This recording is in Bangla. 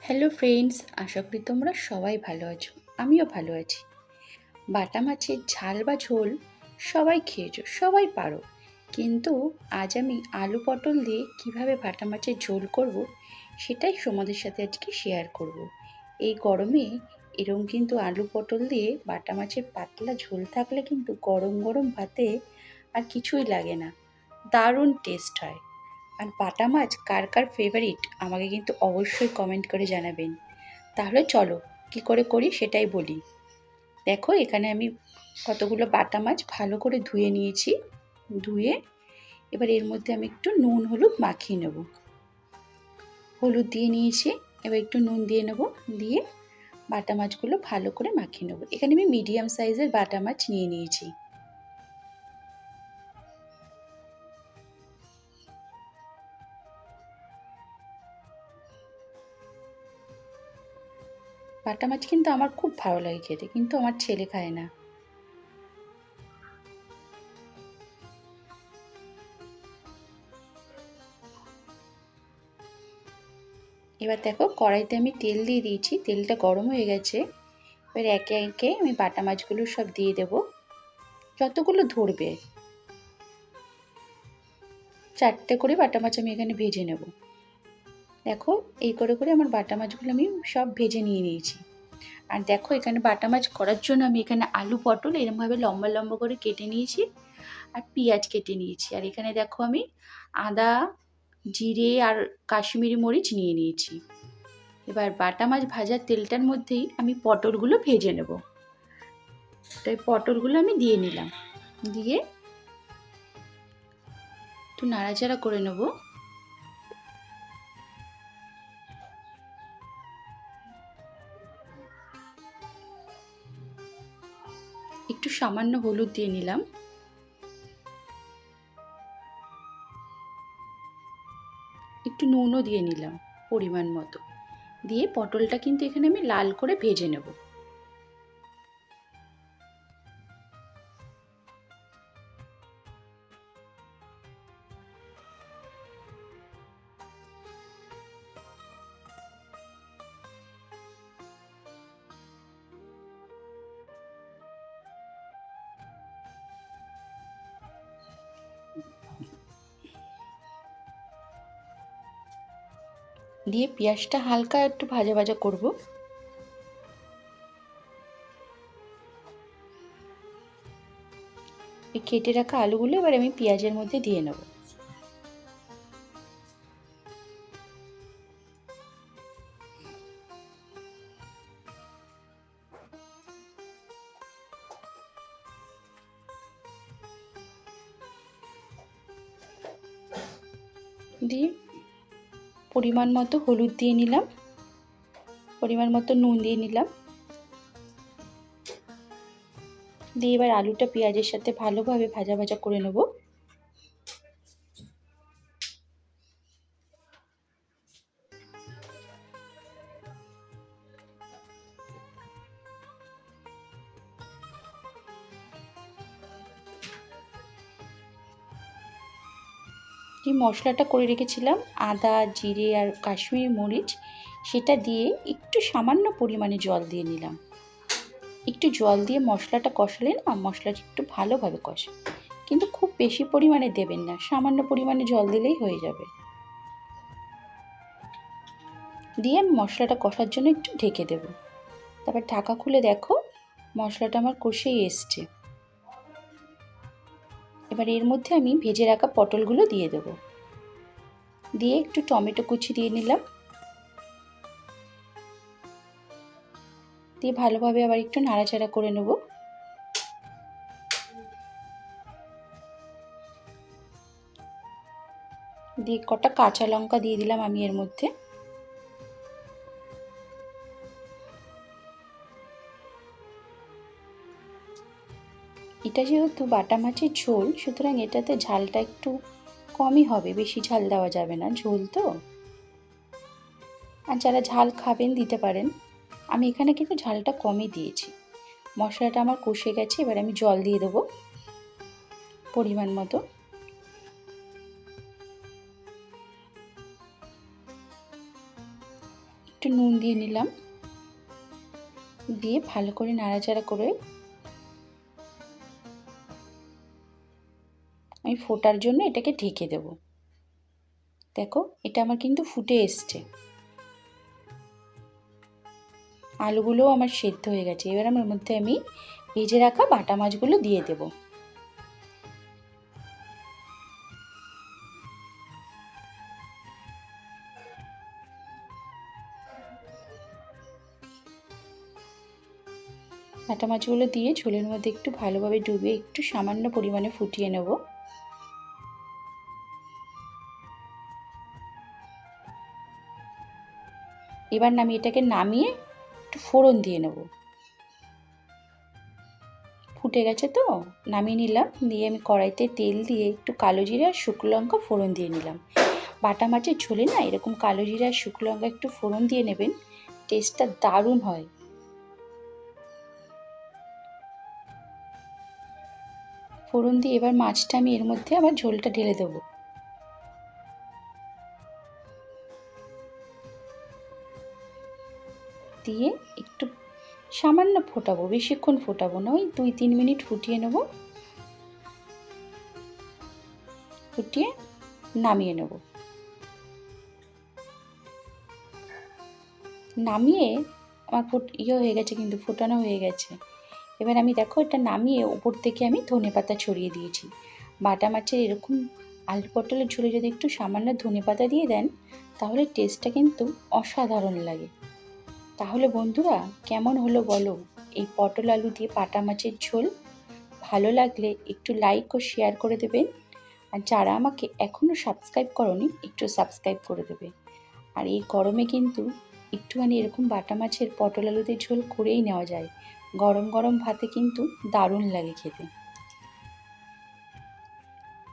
হ্যালো ফ্রেন্ডস, আশা করি তোমরা সবাই ভালো আছো। আমিও ভালো আছি। বাটা মাছের ঝাল বা ঝোল সবাই খেয়েছো, সবাই পারো। কিন্তু আজ আমি আলু পটল দিয়ে কিভাবে বাটা মাছের ঝোল করব সেটাই তোমাদের সাথে আজকে শেয়ার করব। এই গরমে এরকম কিন্তু আলু পটল দিয়ে বাটা মাছের পাতলা ঝোল থাকলে কিন্তু গরম গরম ভাতে আর কিছুই লাগে না, দারুণ টেস্ট হয়। আর বাটা মাছ কার কার ফেভারিট আমাকে কিন্তু অবশ্যই কমেন্ট করে জানাবেন। তাহলে চলো কি করে করি সেটাই বলি। দেখো এখানে আমি কতগুলো বাটা মাছ ভালো করে ধুয়ে নিয়েছি। ধুয়ে এবার এর মধ্যে আমি একটু নুন হলুদ মাখিয়ে নেব। হলুদ দিয়ে নিয়েছি, এবার একটু নুন দিয়ে নেব, দিয়ে বাটা মাছগুলো ভালো করে মাখিয়ে নেব। এখানে আমি মিডিয়াম সাইজের বাটা মাছ নিয়ে নিয়েছি। বাটা মাছ কিন্তু আমার খুব ভালো লাগে খেতে, কিন্তু আমার ছেলে খায় না। এবার দেখো কড়াইতে আমি তেল দিয়ে দিয়েছি, তেলটা গরম হয়ে গেছে। এবার একে একে আমি বাটা মাছগুলো সব দিয়ে দেব, যতগুলো ধরবে। 4টে করে বাটা মাছ আমি এখানে ভেজে নেব। দেখো এই করে করে আমার বাটা মাছগুলো আমি সব ভেজে নিয়ে নিয়েছি। আর দেখো এখানে বাটা মাছ করার জন্য আমি এখানে আলু পটল এরমভাবে লম্বা লম্বা করে কেটে নিয়েছি, আর পেঁয়াজ কেটে নিয়েছি। আর এখানে দেখো আমি আদা, জিরে আর কাশ্মীরি মরিচ নিয়ে নিয়েছি। এবার বাটা মাছ ভাজার তেলটার মধ্যেই আমি পটলগুলো ভেজে নেব। তাই পটলগুলো আমি দিয়ে নিলাম, দিয়ে একটু নাড়াচাড়া করে নেব। একটু সামান্য হলুদ দিয়ে নিলাম, একটু নুনও দিয়ে নিলাম পরিমাণ মতো। দিয়ে পটলটা কিন্তু এখানে আমি লাল করে ভেজে নেব। দিয়ে পেঁয়াজটা হালকা একটু ভাজা ভাজা করব। এই কেটে রাখা আলুগুলো এবার আমি পেঁয়াজের মধ্যে দিয়ে নেব। দিয়ে পরিমাণ মতো হলুদ দিয়ে নিলাম, পরিমাণ মতো নুন দিয়ে নিলাম। দিয়ে এবার আলুটা পেঁয়াজের সাথে ভালোভাবে ভাজা ভাজা করে নেব। যে মশলাটা করে রেখেছিলাম আদা, জিরে আর কাশ্মীরি মরিচ, সেটা দিয়ে একটু সামান্য পরিমাণে জল দিয়ে নিলাম। একটু জল দিয়ে মশলাটা কষালে না, মশলাটা একটু ভালোভাবে কষে, কিন্তু খুব বেশি পরিমাণে দেবেন না, সামান্য পরিমাণে জল দিলেই হয়ে যাবে। দিয়ে আমি মশলাটা কষার জন্য একটু ঢেকে দেব। তারপর ঢাকা খুলে দেখো মশলাটা আমার কষেই এসছে। এবার এর মধ্যে আমি ভেজে রাখা পটলগুলো দিয়ে দেব। দিয়ে একটু টমেটো কুচি দিয়ে নিলাম। দিয়ে ভালোভাবে আবার একটু নাড়াচাড়া করে নেব। দিয়ে কটা কাঁচা লঙ্কা দিয়ে দিলাম আমি এর মধ্যে। এটা যেহেতু বাটা মাছের ঝোল, সুতরাং এটাতে ঝালটা একটু কমই হবে, বেশি ঝাল দেওয়া যাবে না, ঝোল তো। আর যারা ঝাল খাবেন দিতে পারেন, আমি এখানে কিন্তু ঝালটা কমই দিয়েছি। মশলাটা আমার কষে গেছে, এবার আমি জল দিয়ে দেবো পরিমাণ মতো। একটু একটু নুন দিয়ে নিলাম, দিয়ে ভালো করে নাড়াচাড়া করে আমি ফোটার জন্য এটাকে ঢেকে দেব। দেখো এটা আমার কিন্তু ফুটে এসছে, আলুগুলোও আমার সেদ্ধ হয়ে গেছে। এবার আমার মধ্যে আমি ভেজে রাখা বাটা মাছগুলো দিয়ে দেব। বাটা মাছগুলো দিয়ে ঝোলের মধ্যে একটু ভালোভাবে ডুবিয়ে একটু সামান্য পরিমাণে ফুটিয়ে নেব। এবার আমি এটাকে নামিয়ে একটু ফোড়ন দিয়ে নেব। ফুটে গেছে তো, নামিয়ে নিলাম। দিয়ে আমি কড়াইতে তেল দিয়ে একটু কালো জিরা আর শুকনো লঙ্কা ফোড়ন দিয়ে নিলাম। বাটা মাছের ঝোলে না এরকম কালো জিরা আর শুকনো লঙ্কা একটু ফোড়ন দিয়ে নেবেন, টেস্টটা দারুণ হয়। ফোড়ন দিয়ে এবার মাছটা আমি এর মধ্যে আবার ঝোলটা ঢেলে দেবো। দিয়ে একটু সামান্য ফোটাবো, বেশিক্ষণ ফোটাবো না, ওই 2-3 মিনিট ফুটিয়ে নেব। ফুটিয়ে নামিয়ে নেব। নামিয়ে আমার হয়ে গেছে, কিন্তু ফোটানো হয়ে গেছে। এবার আমি দেখো এটা নামিয়ে উপর থেকে আমি ধনেপাতা ছড়িয়ে দিয়েছি। বাটা মাছের এরকম আলু পটলের ঝোলে যদি একটু সামান্য ধনেপাতা দিয়ে দেন, তাহলে টেস্টটা কিন্তু অসাধারণ লাগে। তাহলে বন্ধুরা কেমন হলো বলো এই পটল আলু দিয়ে বাটা মাছের ঝোল? ভালো লাগলে একটু লাইক ও শেয়ার করে দেবেন। আর যারা আমাকে এখনও সাবস্ক্রাইব করনি একটু সাবস্ক্রাইব করে দেবে। আর এই গরমে কিন্তু একটুখানি এরকম বাটা মাছের পটল আলু দিয়ে ঝোল করেই নেওয়া যায়। গরম গরম ভাতে কিন্তু দারুণ লাগে খেতে।